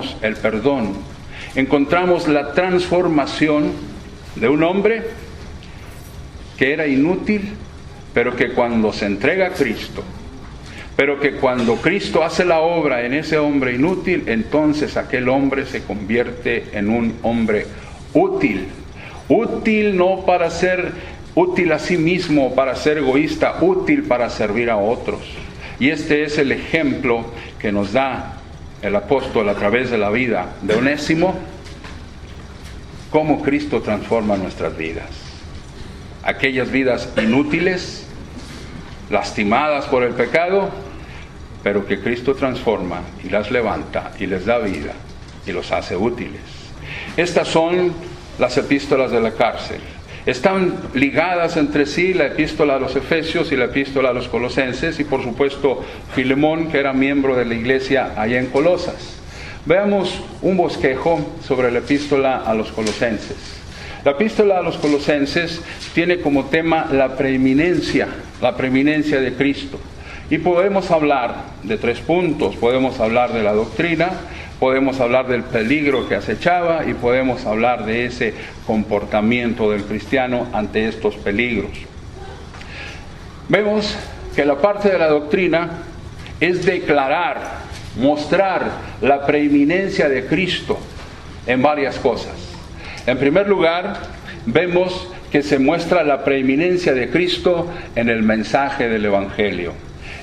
encontramos el perdón, encontramos la transformación de un hombre que era inútil, pero que cuando se entrega a Cristo, pero que cuando Cristo hace la obra en ese hombre inútil, entonces aquel hombre se convierte en un hombre útil. Útil no para ser útil a sí mismo, para ser egoísta, útil para servir a otros. Y este es el ejemplo que nos da el apóstol a través de la vida de Onésimo, cómo Cristo transforma nuestras vidas. Aquellas vidas inútiles, lastimadas por el pecado, pero que Cristo transforma y las levanta y les da vida y los hace útiles. Estas son las epístolas de la cárcel. Están ligadas entre sí la epístola a los Efesios y la epístola a los Colosenses, y por supuesto Filemón, que era miembro de la iglesia allá en Colosas. Veamos un bosquejo sobre la epístola a los Colosenses. La epístola a los Colosenses tiene como tema la preeminencia de Cristo. Y podemos hablar de 3 puntos. Podemos hablar de la doctrina, podemos hablar del peligro que acechaba y podemos hablar de ese comportamiento del cristiano ante estos peligros. Vemos que la parte de la doctrina es declarar, mostrar la preeminencia de Cristo en varias cosas. En primer lugar, vemos que se muestra la preeminencia de Cristo en el mensaje del Evangelio.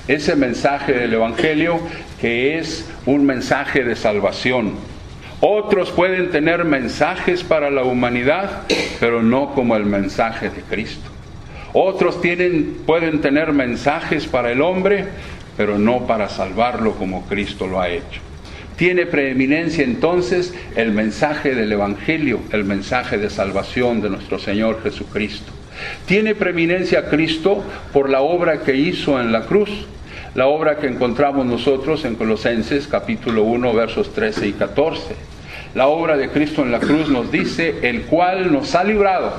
Ese mensaje del Evangelio que es un mensaje de salvación. Otros pueden tener mensajes para la humanidad, pero no como el mensaje de Cristo. Otros pueden tener mensajes para el hombre, pero no para salvarlo como Cristo lo ha hecho. Tiene preeminencia entonces el mensaje del Evangelio, el mensaje de salvación de nuestro Señor Jesucristo. Tiene preeminencia Cristo por la obra que hizo en la cruz, la obra que encontramos nosotros en Colosenses capítulo 1 versos 13 y 14. La obra de Cristo en la cruz nos dice, el cual nos ha librado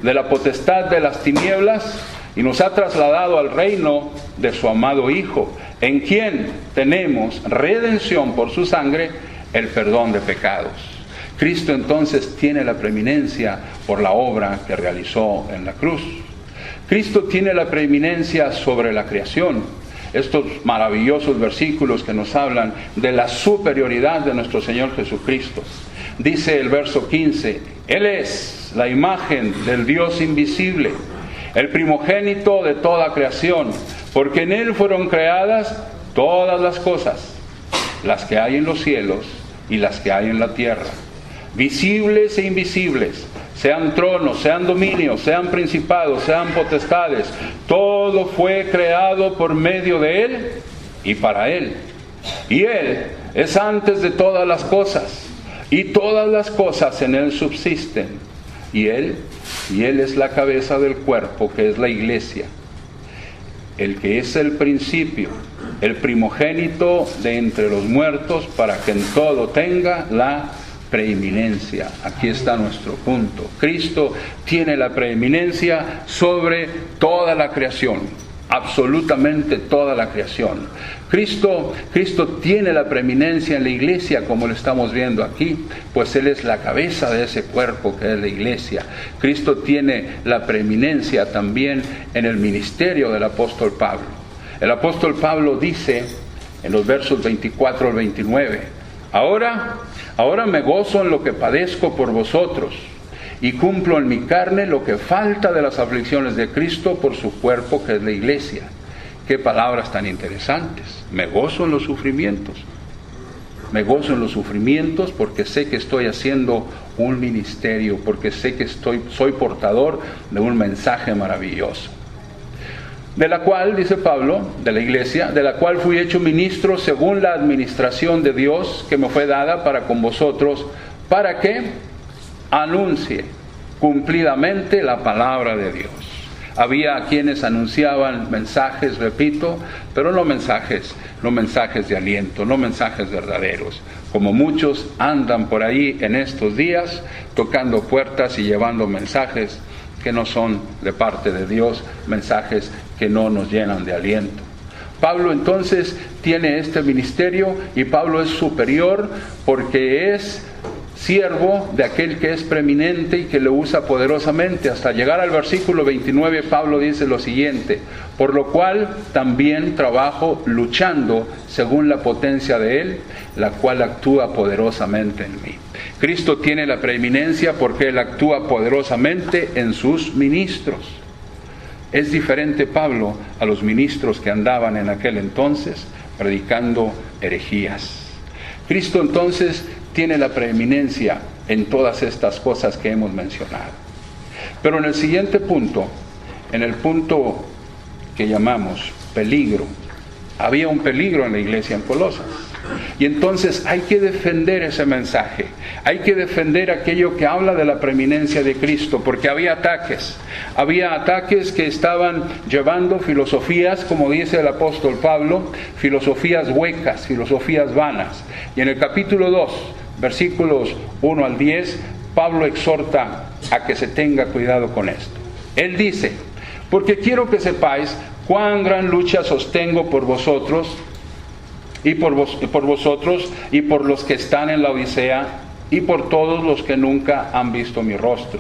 de la potestad de las tinieblas y nos ha trasladado al reino de su amado Hijo, en quien tenemos redención por su sangre, el perdón de pecados. Cristo entonces tiene la preeminencia por la obra que realizó en la cruz. Cristo tiene la preeminencia sobre la creación. Estos maravillosos versículos que nos hablan de la superioridad de nuestro Señor Jesucristo. Dice el verso 15, Él es la imagen del Dios invisible, el primogénito de toda creación, porque en Él fueron creadas todas las cosas, las que hay en los cielos y las que hay en la tierra, visibles e invisibles, sean tronos, sean dominios, sean principados, sean potestades, todo fue creado por medio de Él y para Él. Y Él es antes de todas las cosas, y todas las cosas en Él subsisten. Y Él es la cabeza del cuerpo, que es la iglesia, el que es el principio, el primogénito de entre los muertos, para que en todo tenga la preeminencia. Aquí está nuestro punto. Cristo tiene la preeminencia sobre toda la creación, absolutamente toda la creación. Cristo tiene la preeminencia en la iglesia, como lo estamos viendo aquí, pues Él es la cabeza de ese cuerpo que es la iglesia. Cristo tiene la preeminencia también en el ministerio del apóstol Pablo. El apóstol Pablo dice en los versos 24 al 29, Ahora me gozo en lo que padezco por vosotros, y cumplo en mi carne lo que falta de las aflicciones de Cristo por su cuerpo, que es la iglesia. Qué palabras tan interesantes. Me gozo en los sufrimientos. Me gozo en los sufrimientos porque sé que estoy haciendo un ministerio, porque sé que soy portador de un mensaje maravilloso. De la cual, dice Pablo, de la iglesia, de la cual fui hecho ministro según la administración de Dios que me fue dada para con vosotros, para que anuncie cumplidamente la palabra de Dios. Había quienes anunciaban mensajes, repito, pero no mensajes de aliento, no mensajes verdaderos, como muchos andan por ahí en estos días tocando puertas y llevando mensajes que no son de parte de Dios, mensajes que no nos llenan de aliento. Pablo entonces tiene este ministerio y Pablo es superior porque es siervo de aquel que es preeminente y que lo usa poderosamente. Hasta llegar al versículo 29, Pablo dice lo siguiente: por lo cual también trabajo luchando según la potencia de Él, la cual actúa poderosamente en mí. Cristo tiene la preeminencia porque Él actúa poderosamente en sus ministros. Es diferente Pablo a los ministros que andaban en aquel entonces predicando herejías. Cristo entonces tiene la preeminencia en todas estas cosas que hemos mencionado. Pero en el siguiente punto, en el punto que llamamos peligro, había un peligro en la iglesia en Colosas. Y entonces hay que defender ese mensaje, hay que defender aquello que habla de la preeminencia de Cristo, porque había ataques que estaban llevando filosofías, como dice el apóstol Pablo, filosofías huecas, filosofías vanas. Y en el capítulo 2, versículos 1 al 10, Pablo exhorta a que se tenga cuidado con esto. Él dice: porque quiero que sepáis cuán gran lucha sostengo por vosotros y por vosotros y por los que están en la Odisea y por todos los que nunca han visto mi rostro.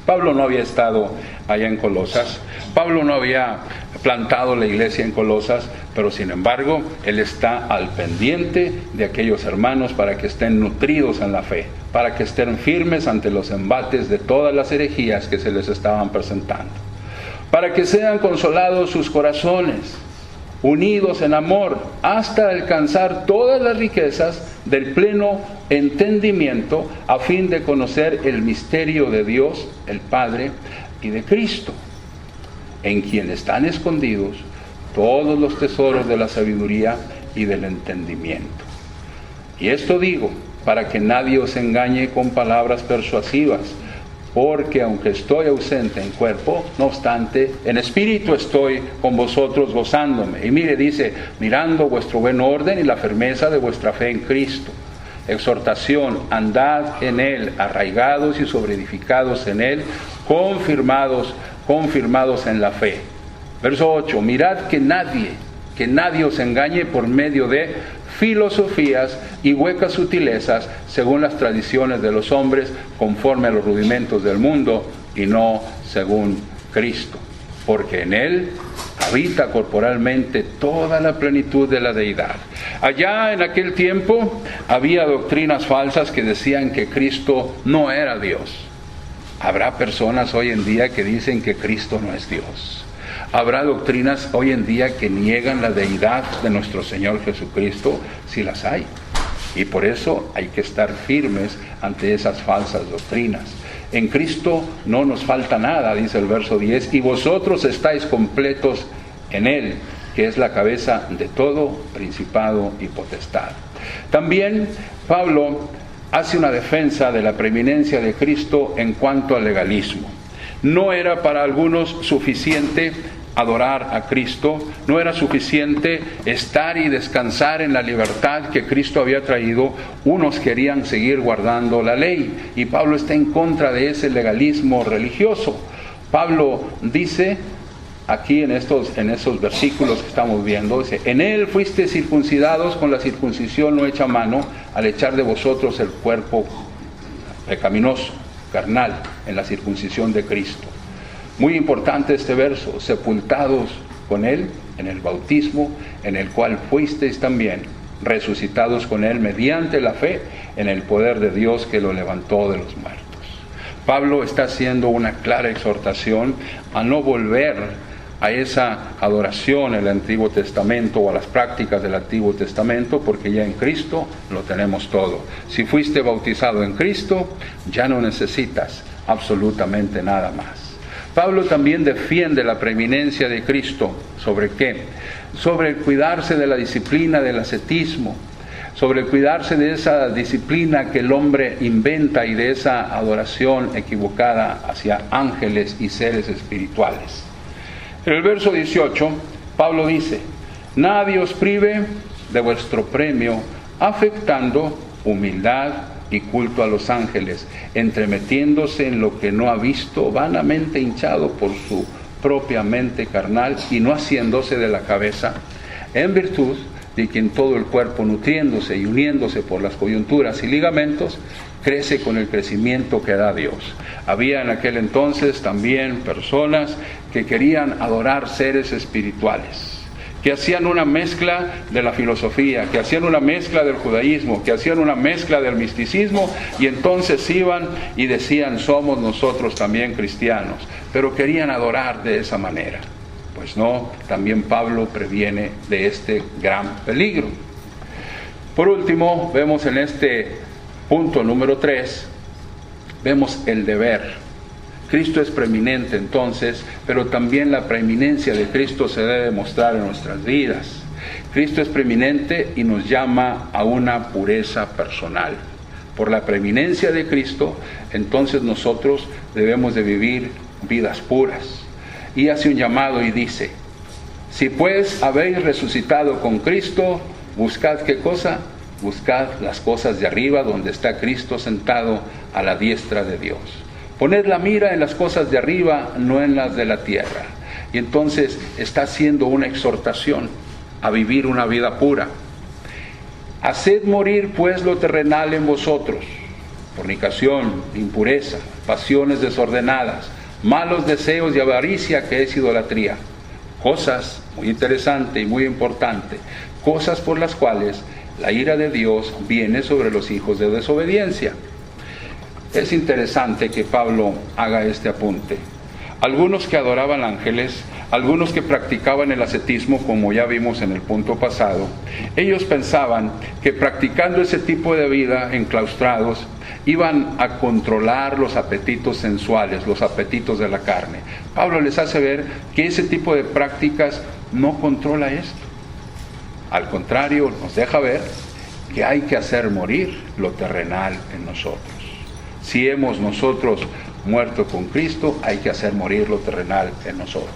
Pablo no había estado allá en Colosas, Pablo no había plantado la iglesia en Colosas, pero sin embargo él está al pendiente de aquellos hermanos para que estén nutridos en la fe, para que estén firmes ante los embates de todas las herejías que se les estaban presentando, para que sean consolados sus corazones, unidos en amor, hasta alcanzar todas las riquezas del pleno entendimiento, a fin de conocer el misterio de Dios, el Padre, y de Cristo, en quien están escondidos todos los tesoros de la sabiduría y del entendimiento. Y esto digo, para que nadie os engañe con palabras persuasivas, porque aunque estoy ausente en cuerpo, no obstante, en espíritu estoy con vosotros gozándome. Y mire, dice, mirando vuestro buen orden y la firmeza de vuestra fe en Cristo. Exhortación: andad en Él, arraigados y sobreedificados en Él, confirmados en la fe. Verso 8, mirad que nadie os engañe por medio de filosofías y huecas sutilezas, según las tradiciones de los hombres, conforme a los rudimentos del mundo, y no según Cristo. Porque en Él habita corporalmente toda la plenitud de la deidad. Allá en aquel tiempo había doctrinas falsas que decían que Cristo no era Dios. Habrá personas hoy en día que dicen que Cristo no es Dios. Habrá doctrinas hoy en día que niegan la deidad de nuestro Señor Jesucristo, si las hay. Y por eso hay que estar firmes ante esas falsas doctrinas. En Cristo no nos falta nada, dice el verso 10, y vosotros estáis completos en Él, que es la cabeza de todo principado y potestad. También Pablo hace una defensa de la preeminencia de Cristo en cuanto al legalismo. No era para algunos suficiente adorar a Cristo, no era suficiente estar y descansar en la libertad que Cristo había traído. Unos querían seguir guardando la ley, y Pablo está en contra de ese legalismo religioso. Pablo dice aquí en esos versículos que estamos viendo, dice: en Él fuiste circuncidados con la circuncisión no hecha a mano, al echar de vosotros el cuerpo pecaminoso, carnal, en la circuncisión de Cristo. Muy importante este verso: sepultados con Él en el bautismo, en el cual fuisteis también resucitados con Él mediante la fe en el poder de Dios que lo levantó de los muertos. Pablo está haciendo una clara exhortación a no volver a esa adoración en el Antiguo Testamento o a las prácticas del Antiguo Testamento, porque ya en Cristo lo tenemos todo. Si fuiste bautizado en Cristo, ya no necesitas absolutamente nada más. Pablo también defiende la preeminencia de Cristo. ¿Sobre qué? Sobre el cuidarse de la disciplina del ascetismo, sobre el cuidarse de esa disciplina que el hombre inventa y de esa adoración equivocada hacia ángeles y seres espirituales. En el verso 18, Pablo dice: nadie os prive de vuestro premio, afectando humildad y culto a los ángeles, entremetiéndose en lo que no ha visto, vanamente hinchado por su propia mente carnal, y no haciéndose de la cabeza en virtud de que en todo el cuerpo, nutriéndose y uniéndose por las coyunturas y ligamentos, crece con el crecimiento que da Dios. Había en aquel entonces también personas que querían adorar seres espirituales, que hacían una mezcla de la filosofía, que hacían una mezcla del judaísmo, que hacían una mezcla del misticismo, y entonces iban y decían: somos nosotros también cristianos, pero querían adorar de esa manera. Pues no, también Pablo previene de este gran peligro. Por último, vemos en este punto número 3, vemos el deber. Cristo es preeminente entonces, pero también la preeminencia de Cristo se debe mostrar en nuestras vidas. Cristo es preeminente y nos llama a una pureza personal. Por la preeminencia de Cristo, entonces nosotros debemos de vivir vidas puras. Y hace un llamado y dice: si pues habéis resucitado con Cristo, buscad ¿qué cosa? Buscad las cosas de arriba, donde está Cristo sentado a la diestra de Dios. Poned la mira en las cosas de arriba, no en las de la tierra. Y entonces está haciendo una exhortación a vivir una vida pura. Haced morir pues lo terrenal en vosotros: fornicación, impureza, pasiones desordenadas, malos deseos y avaricia, que es idolatría. Cosas muy interesante y muy importante, cosas por las cuales la ira de Dios viene sobre los hijos de desobediencia. Es interesante que Pablo haga este apunte. Algunos que adoraban ángeles, algunos que practicaban el ascetismo, como ya vimos en el punto pasado, ellos pensaban que practicando ese tipo de vida enclaustrados, iban a controlar los apetitos sensuales, los apetitos de la carne. Pablo les hace ver que ese tipo de prácticas no controla esto. Al contrario, nos deja ver que hay que hacer morir lo terrenal en nosotros. Si hemos nosotros muerto con Cristo, hay que hacer morir lo terrenal en nosotros.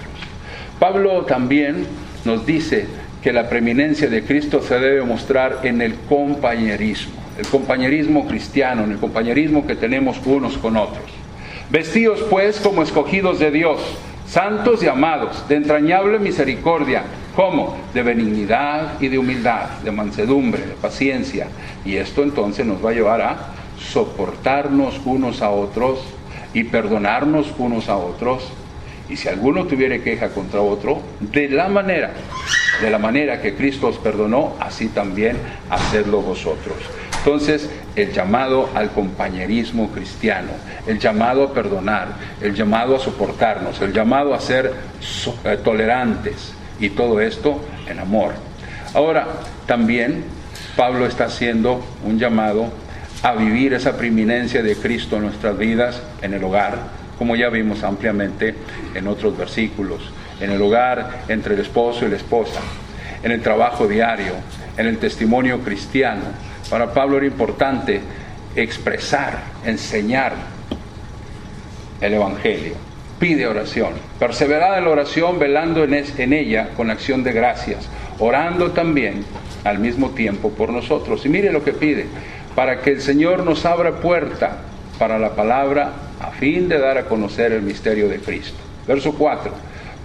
Pablo también nos dice que la preeminencia de Cristo se debe mostrar en el compañerismo cristiano, en el compañerismo que tenemos unos con otros. Vestidos pues como escogidos de Dios, santos y amados, de entrañable misericordia, ¿cómo? De benignidad y de humildad, de mansedumbre, de paciencia. Y esto entonces nos va a llevar a soportarnos unos a otros y perdonarnos unos a otros. Y si alguno tuviere queja contra otro, de la manera que Cristo os perdonó, así también hacedlo vosotros. Entonces, el llamado al compañerismo cristiano, el llamado a perdonar, el llamado a soportarnos, el llamado a ser tolerantes, y todo esto en amor. Ahora, también Pablo está haciendo un llamado a vivir esa preeminencia de Cristo en nuestras vidas, en el hogar, como ya vimos ampliamente en otros versículos, en el hogar entre el esposo y la esposa, en el trabajo diario, en el testimonio cristiano. Para Pablo era importante expresar, enseñar el Evangelio. Pide oración, perseverad en la oración, velando en ella con acción de gracias, orando también al mismo tiempo por nosotros. Y mire lo que pide: para que el Señor nos abra puerta para la palabra, a fin de dar a conocer el misterio de Cristo. Verso 4,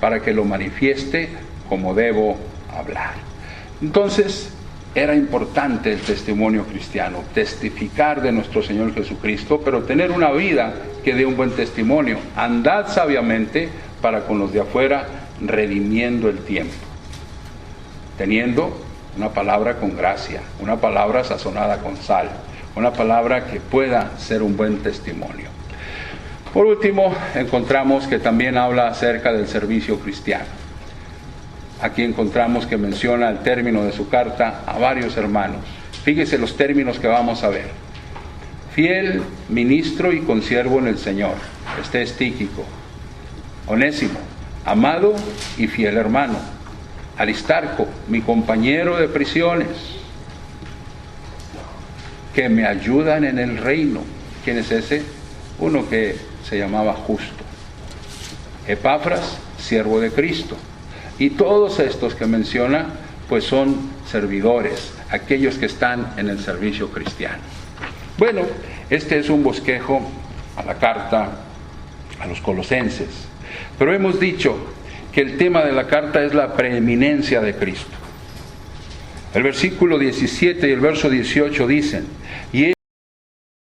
para que lo manifieste como debo hablar. Entonces, era importante el testimonio cristiano, testificar de nuestro Señor Jesucristo, pero tener una vida que dé un buen testimonio. Andad sabiamente para con los de afuera, redimiendo el tiempo, teniendo una palabra con gracia, una palabra sazonada con sal, una palabra que pueda ser un buen testimonio. Por último, encontramos que también habla acerca del servicio cristiano. Aquí encontramos que menciona el término de su carta a varios hermanos. Fíjese los términos que vamos a ver: fiel, ministro y consiervo en el Señor. Este es Tíquico. Onésimo, amado y fiel hermano. Aristarco, mi compañero de prisiones, que me ayudan en el reino. ¿Quién es ese? Uno que se llamaba Justo. Epafras, siervo de Cristo. Y todos estos que menciona, pues son servidores, aquellos que están en el servicio cristiano. Bueno, este es un bosquejo a la carta a los Colosenses. Pero hemos dicho que el tema de la carta es la preeminencia de Cristo. El versículo 17 y el verso 18 dicen, y